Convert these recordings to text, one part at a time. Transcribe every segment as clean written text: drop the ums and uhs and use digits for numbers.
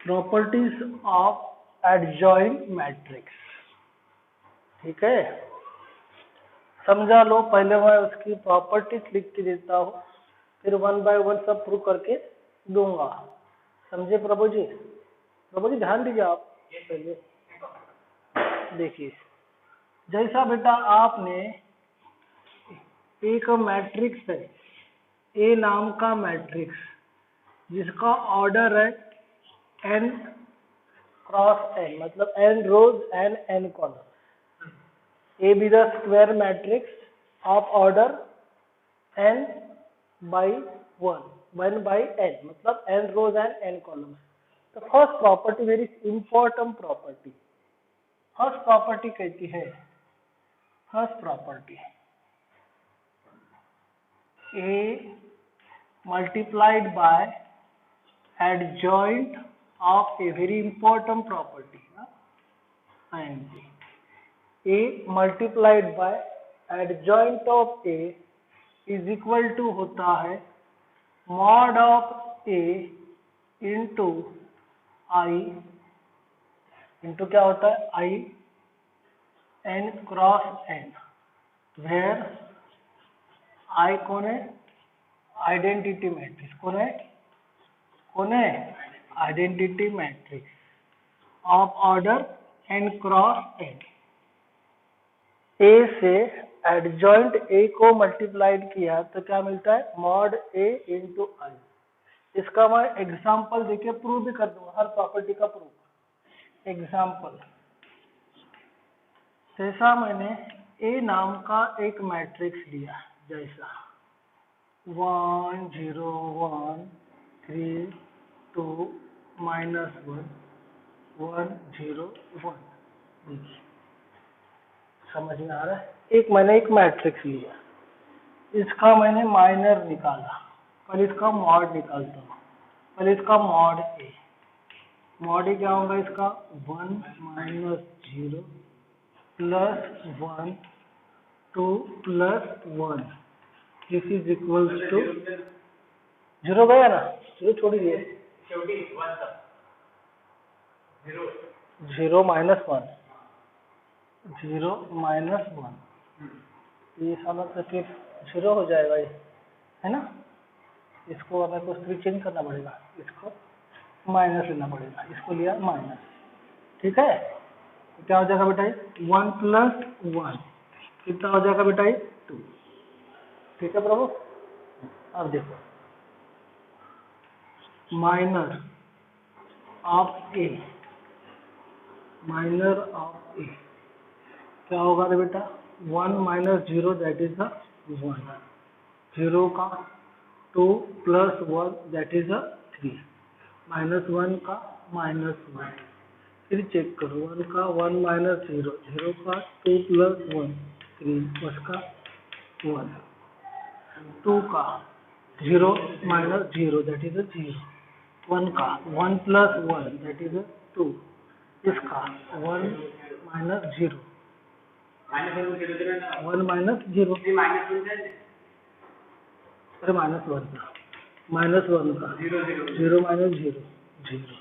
Properties of adjoint matrix. ठीक है, समझा लो। पहले मैं उसकी प्रॉपर्टीज लिख के देता हूँ, फिर 1 बाय 1 सब प्रूव करके दूंगा। समझे प्रभु जी? प्रभु जी ध्यान दीजिए आप। पहले देखिए, जैसा बेटा आपने एक मैट्रिक्स है, ए नाम का मैट्रिक्स, जिसका ऑर्डर है n क्रॉस n, मतलब n rows and n column. A B the square matrix of order n by 1 by n, मतलब n rows and n column. तो first property, very important property, first property कहती है, first property A multiplied by adjoint of a, very important property, and A multiplied by adjoint of A is equal to होता है mod of A into I, into क्या होता है I n cross n, where I कौन है? Identity matrix. कौन है? कौन है? Identity matrix of order n cross n। ए से एडजॉइंट ए को मल्टीप्लाइड किया तो क्या मिलता है? मॉड ए इंटू आई। इसका मैं एग्जाम्पल देके प्रूव भी कर दूंगा, हर प्रॉपर्टी का प्रूफ। एग्जाम्पल, जैसा मैंने ए नाम का एक मैट्रिक्स लिया, जैसा 1 0 1 3 2 -1 1 0 1, समझ में आ रहा है? एक मैंने एक मैट्रिक्स लिया, इसका मैंने माइनर निकाला। पहले इसका मॉड निकालता हूँ। पहले इसका मॉड ए, मॉड ए क्या होगा इसका? 1 - 0 + 1 2 + 1, दिस इज इक्वल्स टू 0 गया ना? 0 छोड़िए, 0 - 1, 0 - 1, ये साला तो फिर 0 हो जाएगा, ये है ना? इसको हमें कुछ भी चेंज करना पड़ेगा, इसको माइनस लेना पड़ेगा, इसको लिया माइनस। ठीक है, तो क्या हो जाएगा बेटा? 1 + 1 कितना हो जाएगा बेटा? 2। ठीक है प्रभु? अब देखो, minor of A, minor of A क्या होगा रे बेटा? 1 - 0 दैट इज द 1, 0 का 2 + 1 दैट इज द 3, -1 का -1, फिर चेक करो, 1 का 1 - 0, 0 का 2 + 1 3, उसका 1, 2 का 0 - 0 दैट इज 0, 1 का 1 + 1 दैट इज 2, इसका 1 - 0, 1 - 0, अरे -1 का, -1 का 0 - 0 0,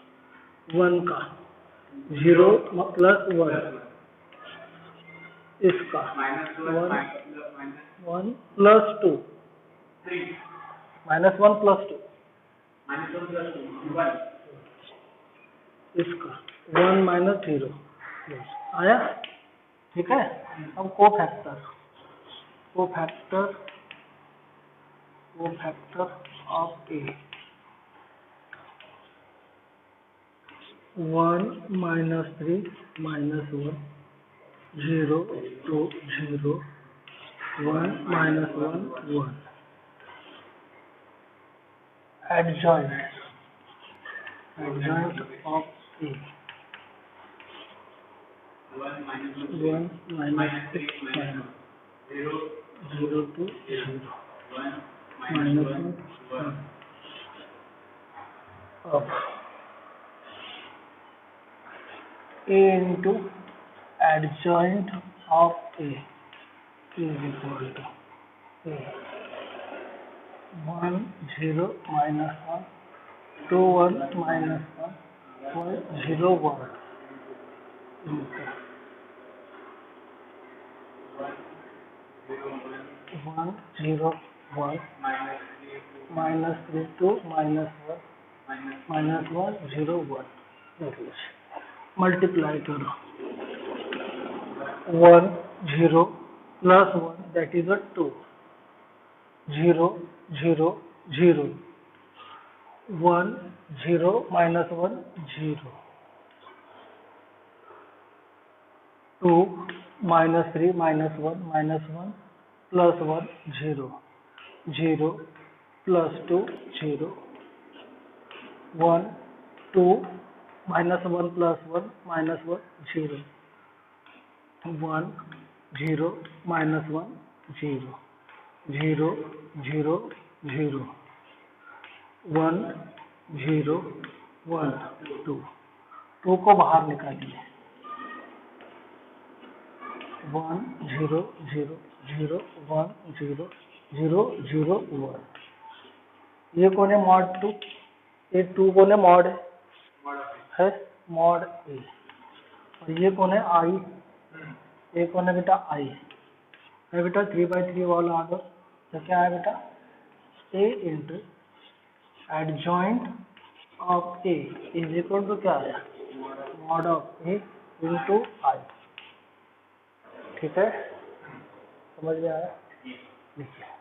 1 का 0 + 1, इसका 1 + 2, -1 + 2, इसका 1 - 0 आया। ठीक है, अब cofactor, cofactor of A, 1 - 3 - 1 0 2 0 1 - 1 1, adjoint of A, 1 - 6 - 0 to 0 -1 1 of A into adjoint of A is equal to A, 1 0 - 1 2 1 - 1 101 into 101 minus 3 to minus 101 multiply करो 1 0 plus 1 that is a 2 0 0 0 1 0 minus 1 0 2 minus 3 minus 1 plus 1 0 0 plus 2 0 1 2 minus 1 plus 1 minus 1 0 1 0 minus 1 0 0 0 0 1 0 1 2 2 को बाहर निकालिए 1 0 0 0 1 0 0 0 1 ये कौन है mod 2 ये 2 कौन है मॉड है मॉड ए और ये कौन है आई ये कौन है बेटा आई है बेटा 3/3 वाला आर्डर तो क्या है बेटा A into adjoint of A is equal to क्या है mod of A into I ठीक है समझ में आया लिखिए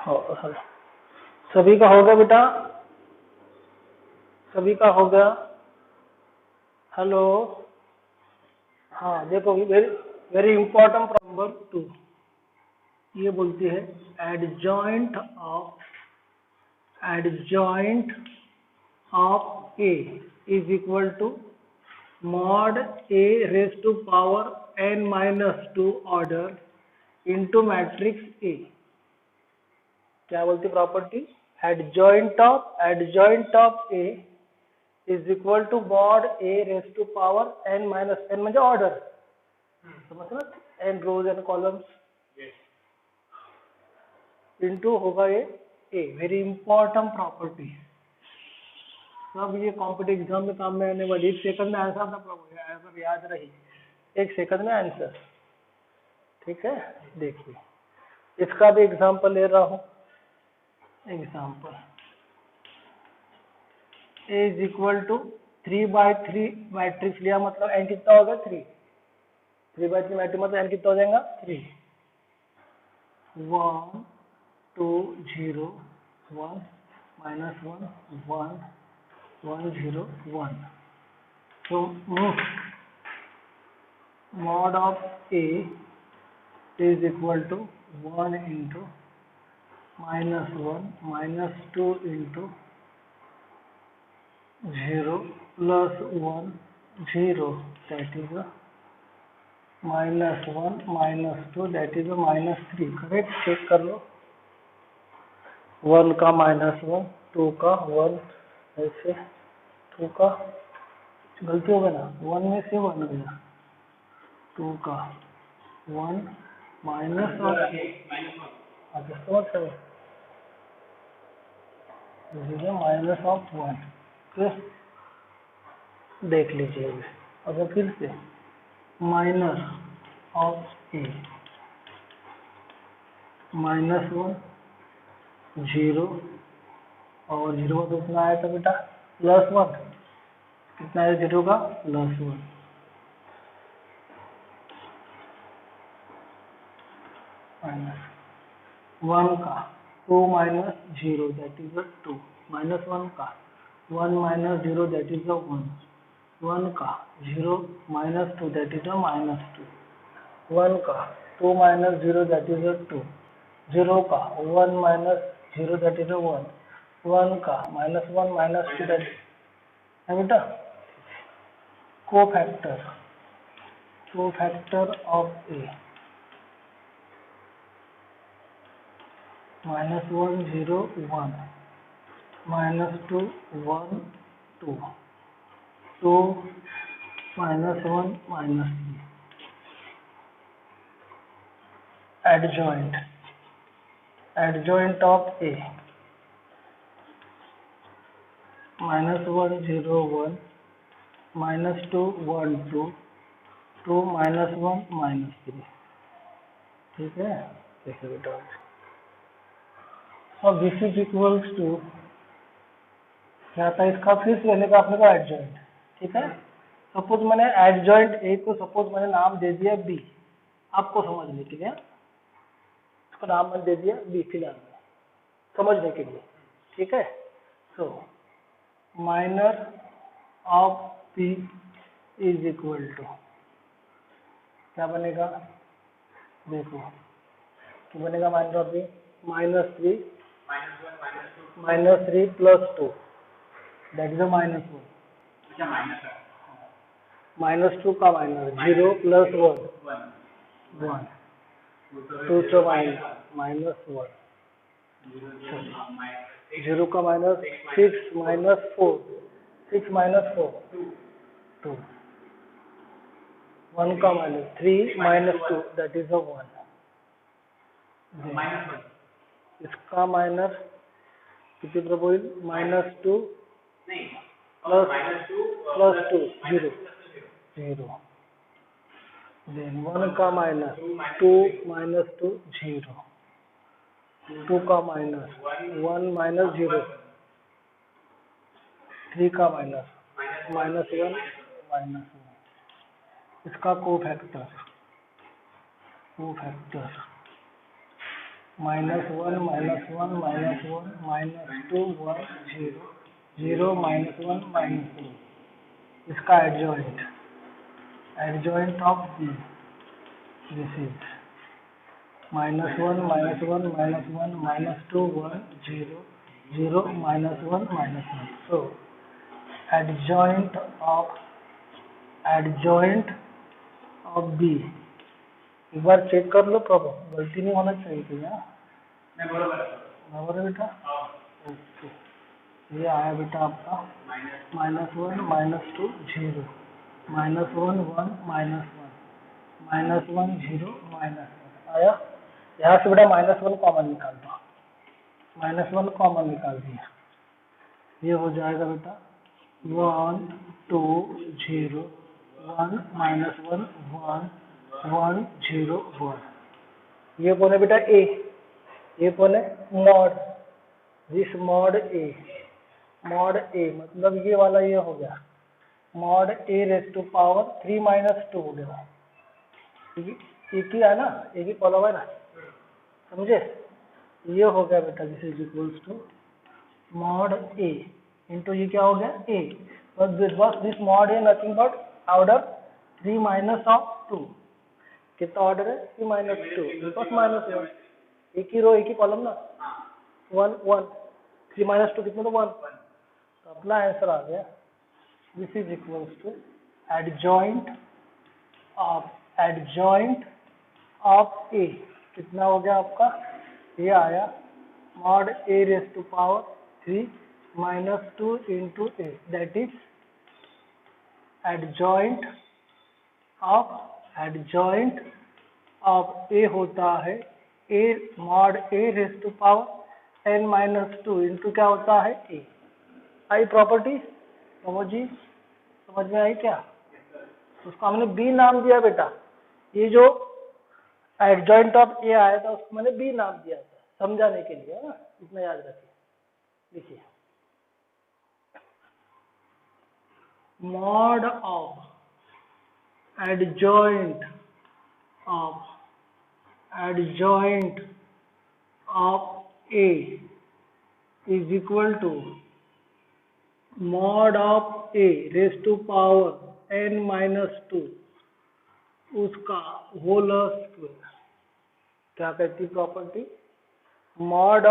हो सभी का हो गया बेटा, सभी का हो गया। हेलो, हाँ देखो वेरी वेरी इंपॉर्टेंट नंबर 2, ये बोलती है adjoint of A is equal to mod A raised to power n minus 2 order into matrix A। क्या बोलती property? adjoint of A is equal to mod A raised to power n minus n म्हणजे order, समझ n rows and columns into होगा ये ए। Very important property, सब ये competitive exam में काम में आने वाली। 1 सेकंड में आंसर था, याद रही, 1 सेकंड में आंसर, ठीक है। देखिए इसका भी एग्जांपल ले रहा हूँ। Example A is equal to 3/3 matrix लिया, मतलब एन कितना हो गया 3, 3/3 मैट्रिक्स मतलब एन कितना हो जाएगा 3, 1 2 0 1 -1 1 1 0 1। so mod of A is equal to 1 into -1 -2 into 0 plus 1 0, that is a -1 -2, that is a -3। Correct, check कर लो। 1 का -1, 2 का 1, ऐसे 2 का गलती हो गया ना, 1 में से 1 गया, 2 का 1 माइनस और आगे समझ गए, माइनस ऑफ 1। फिर देख लीजिए, अगर फिर से माइनस ऑफ ए, -1 0 और 0 तो कितना आया था बेटा +1, कितना है 0 का +1, -1 का 2 - 0 that is a 2, -1 का 1 - 0 that is a 1, 1 का 0 - 2 that is a -2, 1 का 2 - 0 that is a 2, 0 का 1 - 0 that is a 1, 1 का -1 - 2 that है बेटा। Cofactor of A -1 0 1 -2 1 2 2 -1 -3। adjoint of A -1 0 1 -2 1 2 2 -1 -3, ठीक है। देखिए बेटा, अब दिस इज इक्वल्स टू क्या था इसका, फिर से लेने का अपने को एडजॉइंट, ठीक है। सपोज मैंने एडजॉइंट ए को सपोज मैंने नाम दे दिया बी, आपको समझने के लिए, इसको नाम मैंने दे दिया बी फिलहाल में समझने के लिए, ठीक है। So minor of P is equal to क्या बनेगा, देखो क्या बनेगा, minor of P -3 +2 that is a -1, -2 का माइनस 0 + 1 1 2 तो -1 0 का -6 -4 6 -4 2 1 का -3 -2 दैट इज अ 1, इसका माइनस कितनी प्रपोज -2 +2 0 0, देन 1 का -2 -2 0, 2 का -1 -0, 3 का -1 -1, इसका कोफैक्टर -1 -1 -1 -2 1 0 0 -1 -2 इसका adjoint of B this is -1 -1 -1 -2 1 0 0 -1 -1 so adjoint of B एक बार चेक कर लो प्रॉपर गलती नहीं होना चाहिए थी यहाँ बराबर है बेटा ओके ये आया बेटा आपका -1 -2 0 -1 1 -1 0 -1 आया। यहाँ से बेटा -1 कॉमन निकाल दो, -1 कॉमन निकाल दिया, ये हो जाएगा बेटा 1 2 0 1 -1 1 1 0 1 ये कौन है बेटा A, ये कौन है मॉड, दिस मॉड A मतलब ये वाला ये हो गया mod A raise to power 3 - 2 हो गया, एक ही है ना, एक ही कॉलम है ना, समझे, ये हो गया बेटा this is equals to mod A into ये क्या हो गया A बस this mod A nothing but order 3 - 2 कितना ऑर्डर है 3 - 2 बिकॉज -1 एक ही रो एक ही कॉलम ना 1 1 3 - 2 कितना तो 1 तो अपना आंसर आ गया this is equals to adjoint of A कितना हो गया आपका, ये आया mod A raise to power 3 - 2 into A that is adjoint of A होता है A mod A raise to power n-2 into क्या होता है A। आई प्रॉपर्टी समझ में आई क्या, उसको हमने B नाम दिया बेटा, ये जो एडजॉइंट ऑफ A आया था उसको मैंने B नाम दिया था समझाने के लिए, है ना, इतना याद रखिए। देखिए mod of adjoint of A is equal to mod of A raise to power n-2 उसका होल स्क्वायर, क्या कहती property mod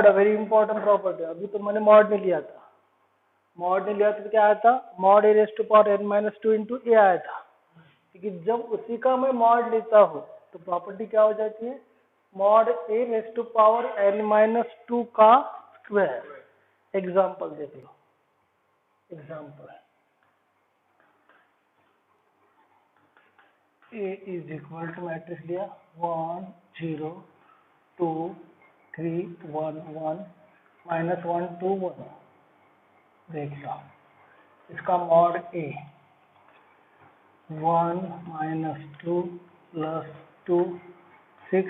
very important property, अभी तो मैंने मॉड नहीं लिया था, तो क्या आया था mod A raise to power n-2 into A आया था, लेकिन जब उसी का मैं मॉड लेता हूँ तो प्रॉपर्टी क्या हो जाती है mod A raise to power n-2 का स्क्वायर। एग्जाम्पल देख लो, A is equal to matrix लिया 1 0 2 3 1 1 -1 2 1 देख लो, इसका मॉड A 1 -2 + 2 6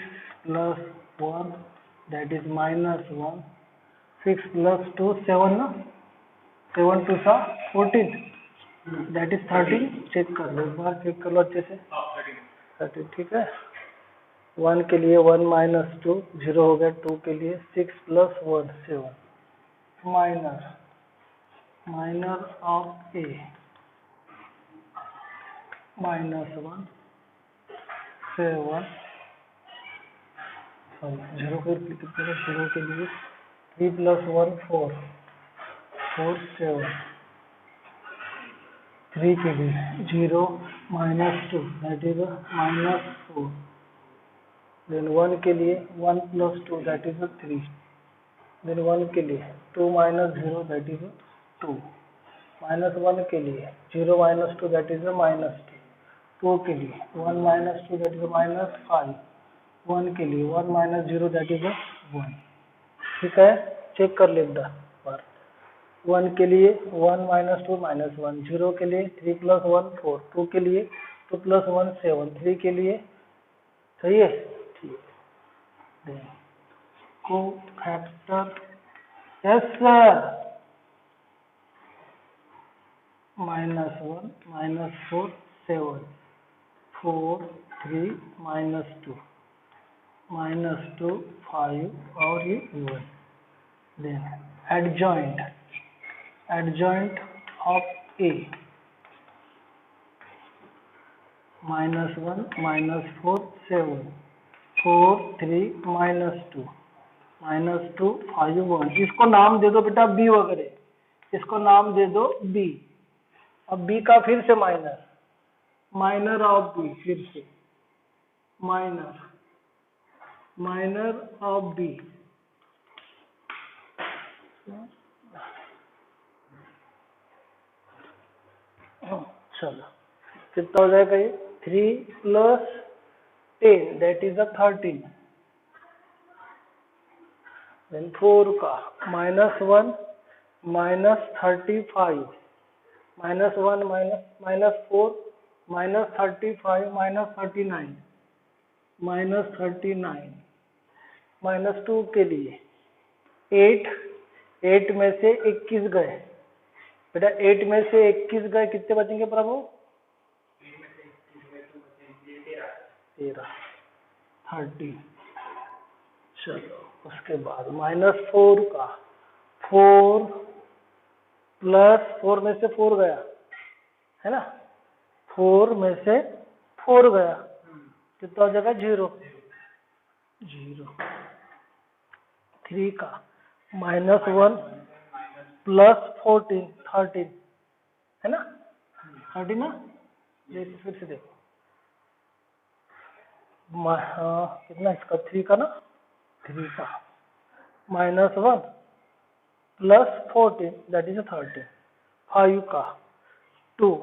+ 1 दैट इज -1 6 + 2 7 ना 7 2 14 दैट इज 13 चेक कर लो, एक बार चेक कर लो अच्छे से 13 ठीक है। 1 के लिए 1 - 2 0 हो गया, 2 के लिए 6 + 1 7 माइनर ऑफ A -1 7 0 के लिए 3 + 1 4 4 7 3 के लिए 0 -2 दैट इज -4 देन 1 के लिए 1 + 2 दैट इज 3 देन 1 के लिए 2 - 0 दैट इज 2 -1 के लिए 0 - 2 दैट इज -2 2 के लिए 1 - 2 दैट इज -5 1 के लिए 1 - 0 दैट इज 1 ठीक है, चेक कर ले एक बार 1 के लिए 1 - 2 -1 0 के लिए 3 + 1 4 2 के लिए 2 + 1 7 3 के लिए सही है ठीक को फैक्टर यस सर -1 -4 7 4 3 -2 -2 5 और ये 1. Then adjoint of A -1 -4 7 4 3 -2 -2 5 1. इसको नाम दे दो बेटा B वगैरह, इसको नाम दे दो B. अब B का फिर से माइनर ऑफ B, फिर से माइनर ऑफ B. चलो कितना हो जाएगा ये 3 + 10 दैट इज 13. देन 4 का -1 -35 -1 -4 -35 -39 -2 के लिए 8 में से 21 गए बेटा. 8 में से 21 गए, कितने बचेंगे प्रभु? 13 30. चलो उसके बाद -4 का 4 + 4 में से 4 गया है ना, 4 में से 4 गया, कितना हो जाएगा 0. 3 का -1 + 14 13 है ना, 13 ना. देखो फिर से देखो कितना इसका 3 का ना, 3 का -1 + 14 दैट इज 13. 5 का 2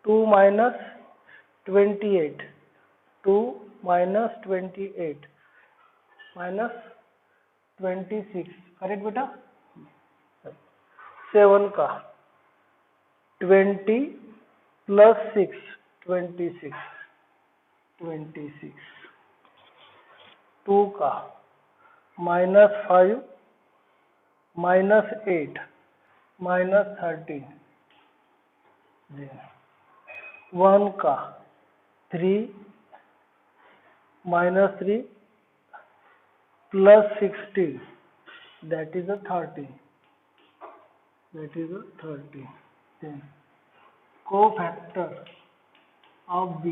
-28 -28 -26 करेक्ट बेटा. 7 का 20 + 6 26 26. 2 का -5 -8 -13. 1 का 3 -3 + 16 that is 13. Then cofactor of B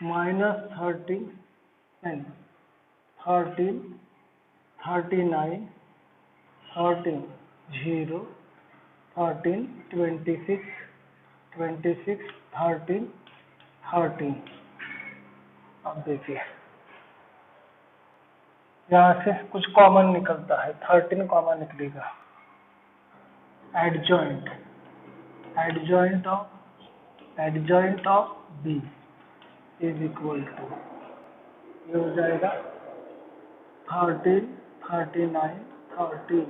-13 and 13 39 13 0 13 26 26 13 13. अब देखिए यहाँ से कुछ कॉमन निकलता है, 13 कॉमन निकलेगा. Adjoint of B is equal to ये हो जाएगा 13 39 13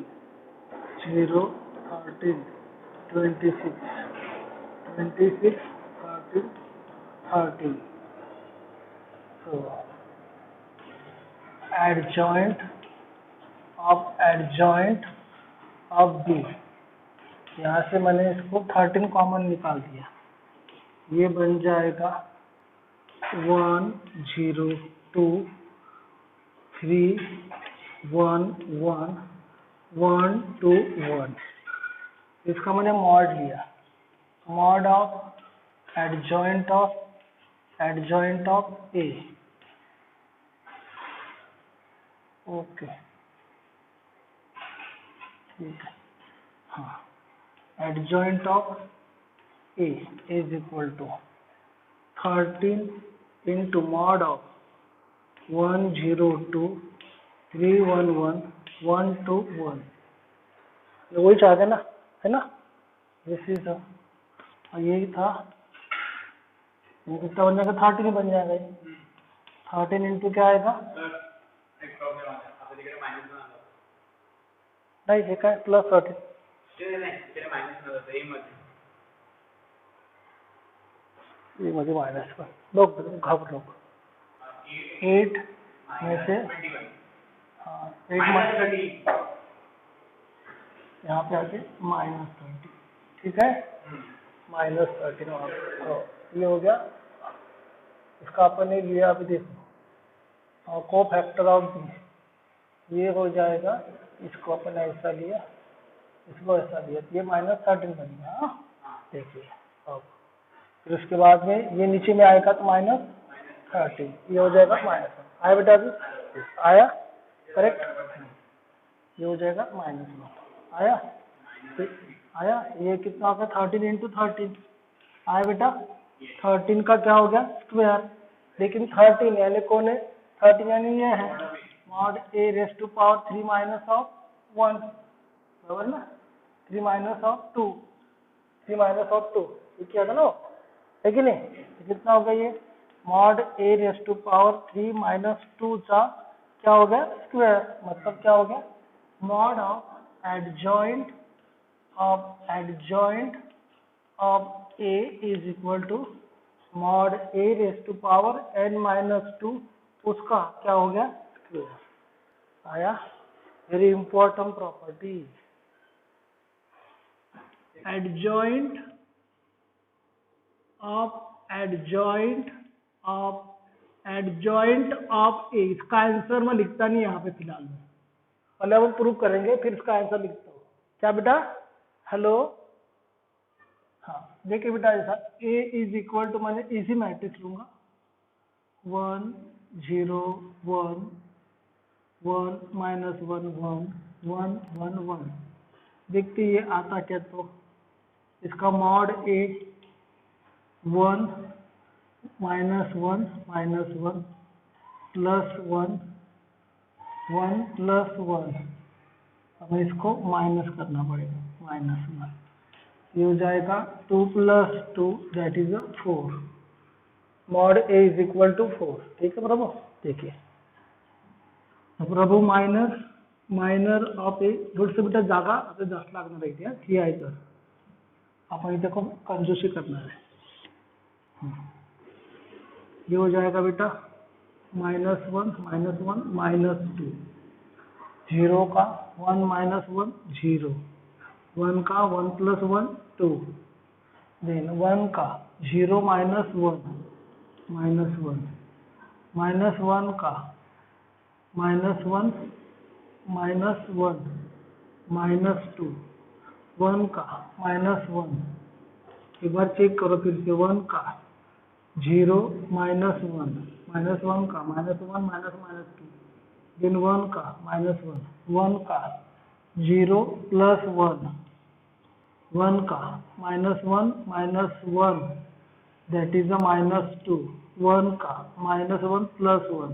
0 13 26 26 13 13. So adjoint of B, यहाँ से मैंने इसको 13 कॉमन निकाल दिया, ये बन जाएगा 1 0 2 3 1 1 1 2 1. इसका मैंने मॉड लिया, mod of adjoint of A. Okay ठीक है. हाँ, adjoint of A is equal to 13 into mod of 102 311 121. वही चाहते ना, है ना, दिस इज यही था. कितना बन जाएगा 13 बन जाएगा. 13 इंटू क्या आएगा, नहीं ये क्या +13 ये मुझे माइनस पर लोग घबराओ 8 में से हाँ 8 यहाँ पे आके -20 ठीक है, -13 ये हो गया. इसका अपन ने लिया, अभी देखो और कोफैक्टर ऑफ बी ये हो जाएगा, इसको अपन ऐसा लिया, इसको ऐसा लिया, तो ये -13 बन गया। हाँ देखिए अब फिर उसके बाद में ये नीचे में आएगा तो -13, ये हो जाएगा -1। आया बेटा अभी? आया करेक्ट? ये हो जाएगा -1 आया? तो आया, ये कितना होगा 13 इंटू 13 आया बेटा? 13 का क्या हो गया स्क्वायर, लेकिन 13 यानी कौन है? 13 यानी ये है mod A raise to power 3 minus of 1 बराबर ना, 3 माइनस ऑफ 2, 3 माइनस ऑफ 2 ये क्या था ना, है कि नहीं? तो कितना होगा ये mod A raise to power 3 minus 2 का क्या हो गया स्क्वायर, मतलब क्या हो गया mod of adjoint of A is equal to mod A raise to power n minus 2, उसका क्या हो गया स्क्वायर। आया? Very important property, adjoint of A, इसका आंसर मैं लिखता नहीं यहाँ पे फिलहाल में, पहले हम प्रूव करेंगे फिर इसका आंसर लिखता हूँ। क्या बेटा? हेलो, हाँ देखिए बेटा ऐसा ए इज इक्वल टू, मैंने इजी मैट्रिक्स लूंगा 1 0 1 1 माइनस 1 1 1 1 1, देखते ये आता क्या, तो इसका मॉड ए 1 -1 -1 प्लस 1 1 प्लस 1, हमें इसको माइनस करना पड़ेगा -1, ये हो जाएगा 2 plus 2 that is 4, mod A is equal to 4। ठीक है प्रभु? देखिए प्रभु मायनर ऑफ ए थोडंसं बेटा जागा आता जास्त लागणार आहे त्या ती आहे, तर आपण इथे खूप कंजूसी करणार आहे। ये हो जाएगा बेटा -1 -2, 0 का 1 -1 0, 1 का 1 प्लस 1 2, देन 1 का 0 -1 -1 -1 का -1 -1 -2, 1 का -1, एक बार चेक करो फिर से, 1 का 0 -1 -1 का -1 -2, देन 1 का -1, 1 का 0 प्लस 1, 1 का -1 -1 दैट इज -2, 1 का -1 plus 1,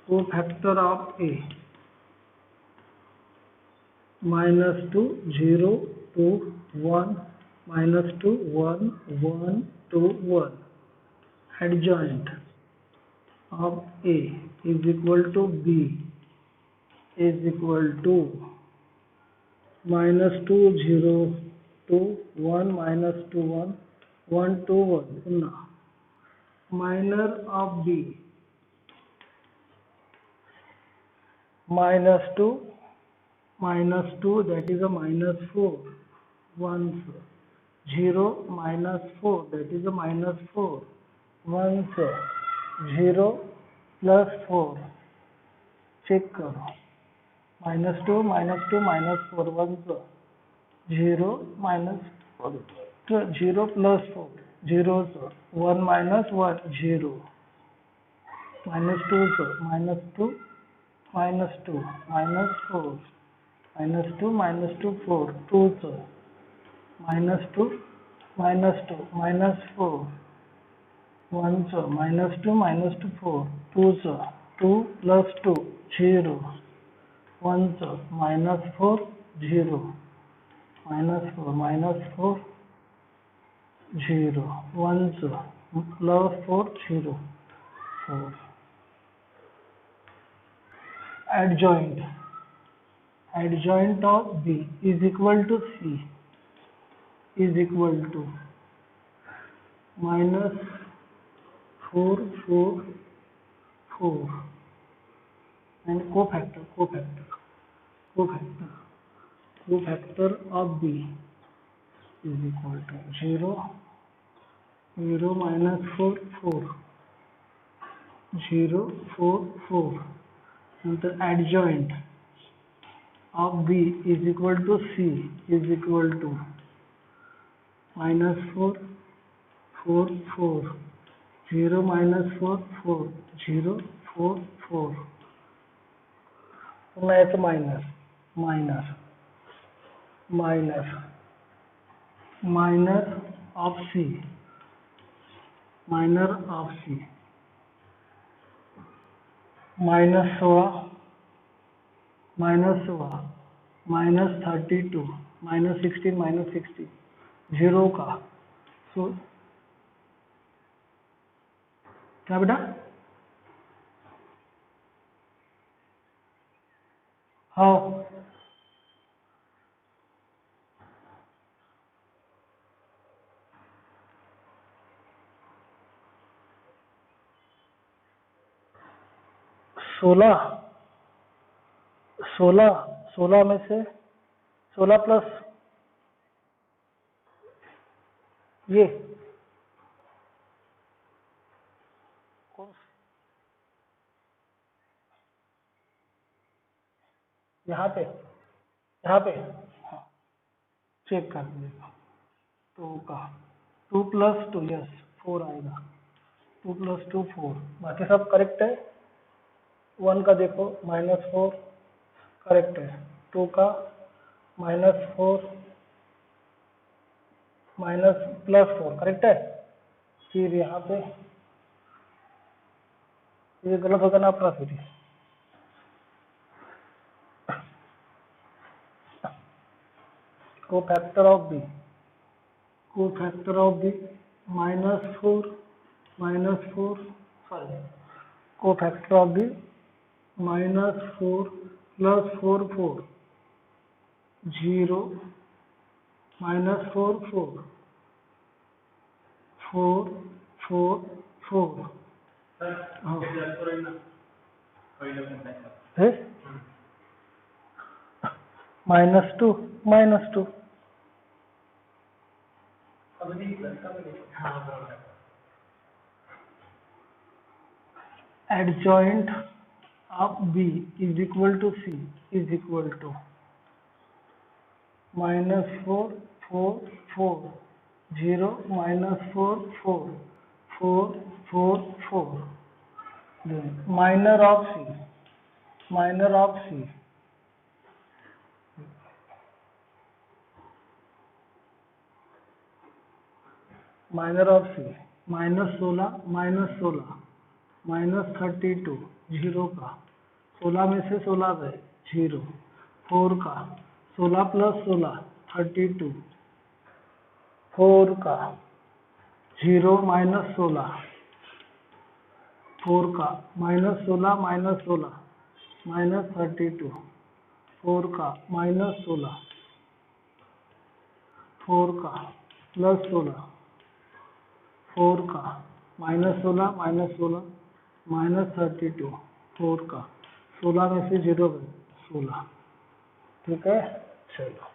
cofactor of A -2 0 2 1 -2 1 1 2 1, adjoint of A is equal to B is equal to -2 0 2 1 -2 1 1 2 1, पुन्हा minor of B -2 that is a -4, 1 0 -4 that is a -4, 1 0 plus 4, check करो -2 -2 -4 1 0 0 plus 4 0 1 minus 1 0 -2 -2 -2 -4 -2 -2 4 2 -2 -2 -4 1 -2 -2 4 2 2 plus 2 0 1 -4 0 -4 -4 0 1 plus 4 0 4, adjoint of B is equal to C is equal to -4 4 4 and cofactor of B is equal to 0 0 -4 4 0 4 4 नंतर adjoint of B is equal to C is equal to -4 4 4 0 -4 4 0 4 4 पुन्हा याचं minus minus minus minor of C minor of C -16 -16 -32 -16 -16 0 का सो क्या बेटा हाँ 16 16 16 में से 16 plus ये कौन यहाँ पे हाँ चेक कर लीजिएगा 2 का 2 + 2 यस 4 आएगा 2 + 2 4 बाकी सब करेक्ट है 1 का देखो -4 करेक्ट है 2 का -4 +4 करेक्ट है फिर यहाँ पे ये गलत होगा ना अपना फिर cofactor of B -4 sorry cofactor of B -4 + 4 4 0 -4 4 4 4 4 हाँ है -2 -2 adjoint of B is equal to C is equal to -4 4 4 0 -4 4 4 4 4 then minor of C minor of C -16 -32 0 का 16 में से 16 गए 0 4 का 16 + 16 32 4 का 0 -16 4 का -16 -32 4 का -16 4 का +16 4 का -16 -32 4 का 16 में से 0 गए 16 ठीक है चलो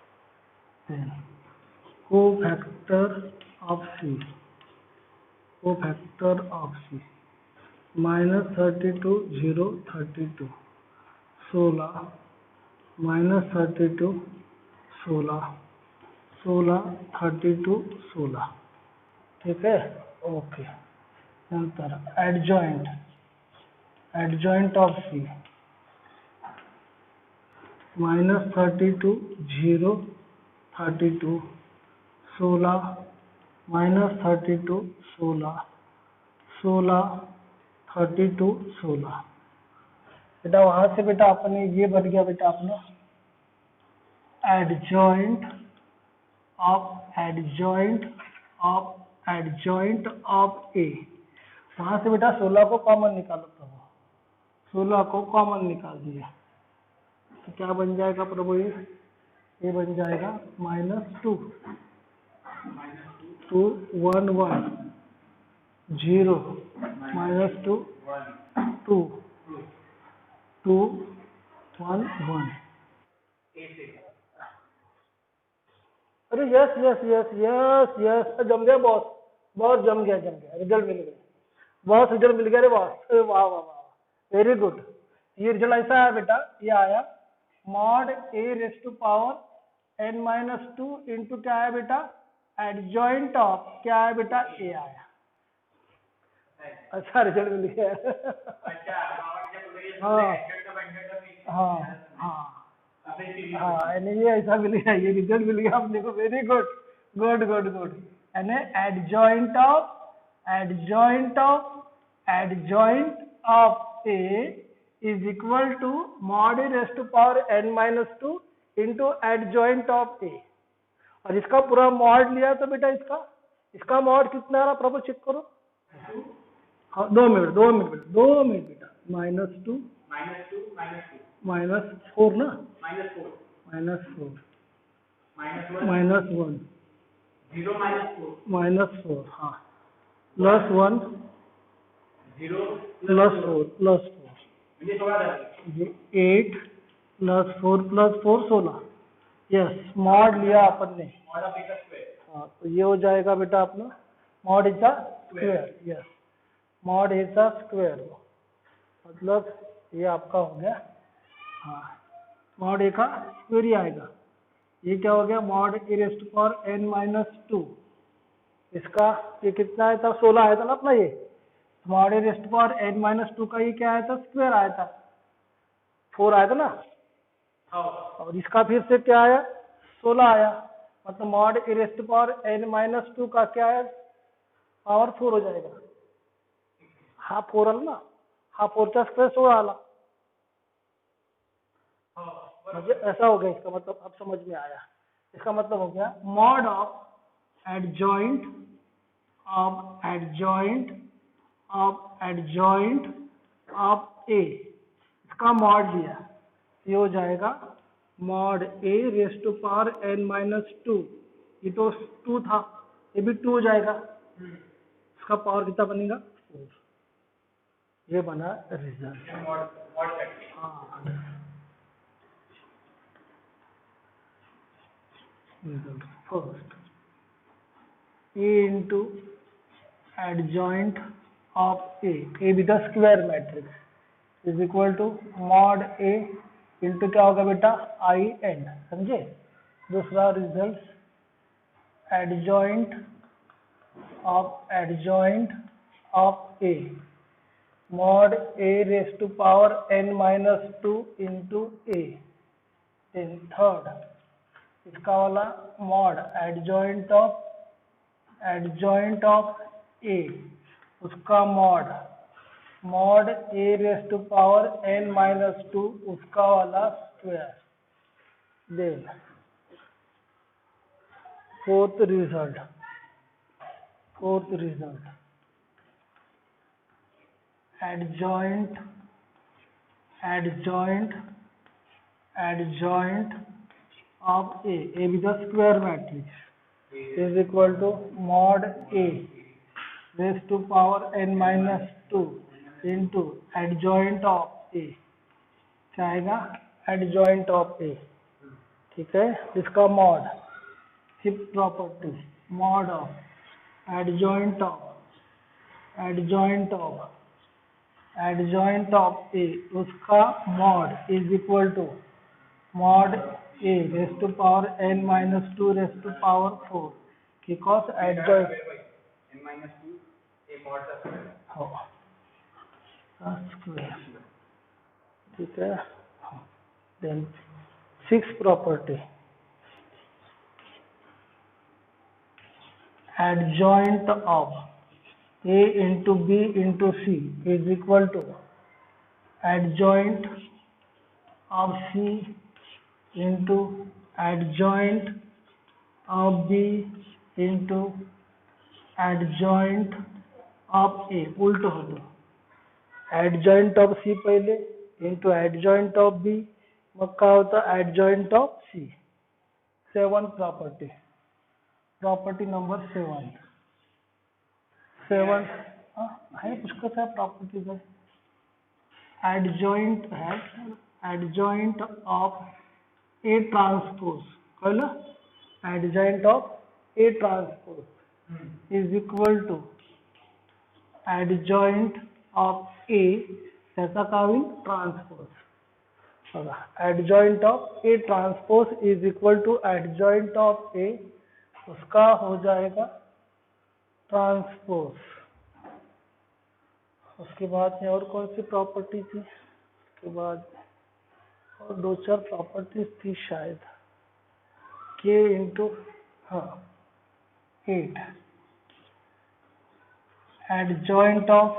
कोफैक्टर ऑफ C -32 0 32 16 -32 16 16 32 16 ठीक है ओके नंतर एडजॉइंट ऑफ C -32 0 32 16 -32 16 16 32 16 बेटा वहां से बेटा अपने ये बन गया बेटा अपना एडजॉइंट ऑफ A वहां से बेटा 16 को कॉमन निकालो प्रभु 16 को कॉमन निकाल दिया तो क्या बन जाएगा प्रभु ये बन जाएगा -2 2 1 1 0 -2 2 2 1 1 अरे यस जम गया बॉस जम गया रिजल्ट मिल गया बहुत रिजल्ट मिल गया रे बॉस, वाह वाह वाह, वेरी गुड। ये रिजल्ट ऐसा आया बेटा, ये आया mod A raise to power N minus two into क्या आया बेटा, एडजॉइंट ऑफ क्या है बेटा, ए आया। अच्छा रिजल्ट मिल गया। हाँ हाँ हाँ हाँ, ये ऐसा मिल गया, ये रिजल्ट मिल गया अपने को, very good good good good. यानी adjoint of A is equal to mod A raise to power N minus two into adjoint of A. और इसका पूरा मॉड लिया तो बेटा इसका मॉड कितना आ रहा, प्रॉपर चेक करो। हाँ 2 मिनट बेटा, -2 -4 ना, -4 -1 -4 हाँ, +1 +4 8 +4 16। यस, मॉड लिया अपन ने। हाँ तो ये हो जाएगा बेटा अपना mod is the square. Yes, mod is the square, मतलब ये आपका हो गया। हाँ, मॉड ए का स्क्वायर ही आएगा। ये क्या हो गया, mod A raised power N minus two, इसका ये कितना आया था, 16 आया था ना अपना। ये mod A raised power N minus two का ये क्या आया था, स्क्वायर आया था, 4 आया था ना। और इसका फिर से क्या आया, 16 आया, मतलब mod A raised power N minus two का क्या है, पावर 4 हो जाएगा। हाफ 4 आला ना, हाफ 4चा स्क्वायर 16 आला। मुझे ऐसा हो गया, इसका मतलब अब समझ में आया। इसका मतलब हो गया mod of adjoint of A, इसका मॉड लिया, ये हो जाएगा mod A raise to power N minus two. ये तो 2 था, ये भी 2 हो जाएगा। इसका पावर कितना बनेगा, 4। ये बना रिजल्ट। हाँ, result first A into adjoint of A be the square matrix is equal to mod A into क्या होगा बेटा, I n, समझे। दूसरा result adjoint of A mod A raised to power n minus 2 into A। then third इसका वाला mod adjoint of A, उसका mod A raise to power N minus 2, उसका वाला square. Then fourth result adjoint of A be the square matrix is equal to mod A raised to power n minus 2 into adjoint of A, क्या आएगा, adjoint of A, ठीक है। इसका mod, fifth property, mod of adjoint of A, उसका mod is equal to mod A raised to power n minus 2 raised to power 4, because adjoint n minus 2 a mod का square, ठीक है। Then six property, adjoint of A into B into C is equal to adjoint of C into adjoint of B into adjoint of A, उल्ट होतो, adjoint of C पहिले into adjoint of B, मग काय होतं, adjoint of C। 7 property number 7 है पुष्कळ property है। adjoint of A transpose, कळलं, adjoint of A transpose is equal to adjoint of A त्याचा काय होईल ट्रान्सपोज बघा adjoint of A transpose is equal to adjoint of A उसका हो जाएगा ट्रांसपोज। उसके बाद में और कौन सी प्रॉपर्टी थी उसके बाद और दो चार प्रॉपर्टीज थी शायद k इंटू हाँ 8 adjoint of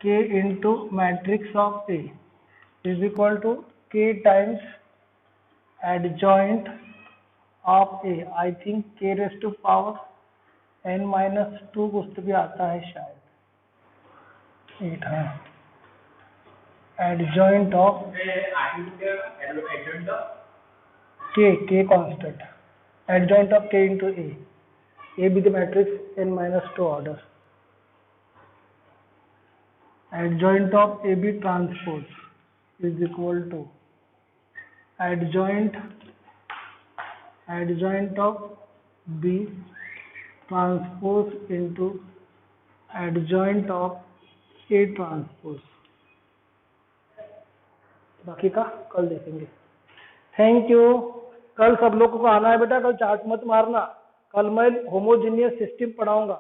k into matrix of A is equal to k times adjoint of A I think k raised to power n minus 2 कुछ भी आता है शायद 8 हाँ adjoint of k constant adjoint of k into A be the matrix n minus 2 order adjoint of AB transpose is equal to adjoint of B transpose into adjoint of A transpose। बाकी का कल देखेंगे। Thank you. कल सब लोगों को आना है बेटा, कल चार्ट मत मारना, कल मैं होमोजीनियस सिस्टम पढ़ाऊंगा।